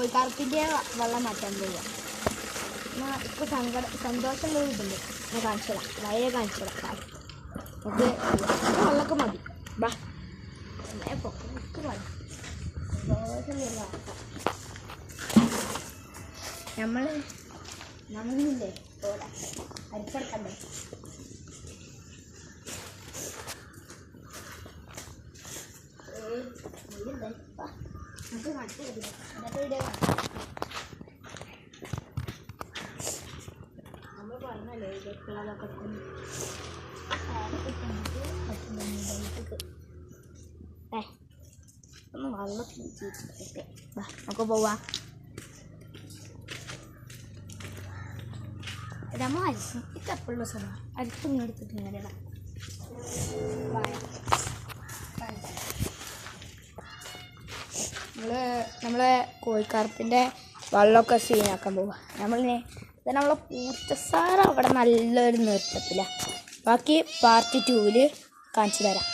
കോഴിക്കാർപ്പിൻ്റെ വെള്ളം മാറ്റാൻ പോവുക. എന്നാൽ ഇപ്പോൾ സന്തോഷമുള്ള ഇതുണ്ട്. ഞാൻ കാണിച്ചു തരാം, വയറെ കാണിച്ചു തരാം. നമുക്ക് വെള്ളമൊക്കെ മതി. ബാ പൊക്ക് മതി. സന്തോഷമുള്ള നമ്മളില്ലേ അരിച്ചെടുക്കണ്ടേ. നമുക്ക് കാണിച്ചു തരില്ല. അതൊക്കെ വീഡിയോ നമ്മൾ പറഞ്ഞല്ലേ ഇതൊക്കെയുള്ളതൊക്കെ ഒന്ന് വെള്ളത്തിൽ വെച്ചിട്ടൊക്കെ നമുക്ക് പോവാം. രമ എപ്പോഴുള്ള സ്ഥലം അടുത്തൊന്നും എടുത്തിട്ട് ഇങ്ങനെ ഇടാം. നമ്മളെ കോഴിക്കാർപ്പിൻ്റെ വെള്ളമൊക്കെ സീനാക്കാൻ പോവാം. നമ്മളെ പൂച്ചസാറ് അവിടെ നല്ലൊരു നൃത്തത്തിലാണ്. ബാക്കി പാർട്ട് 2 കാണിച്ചു തരാം.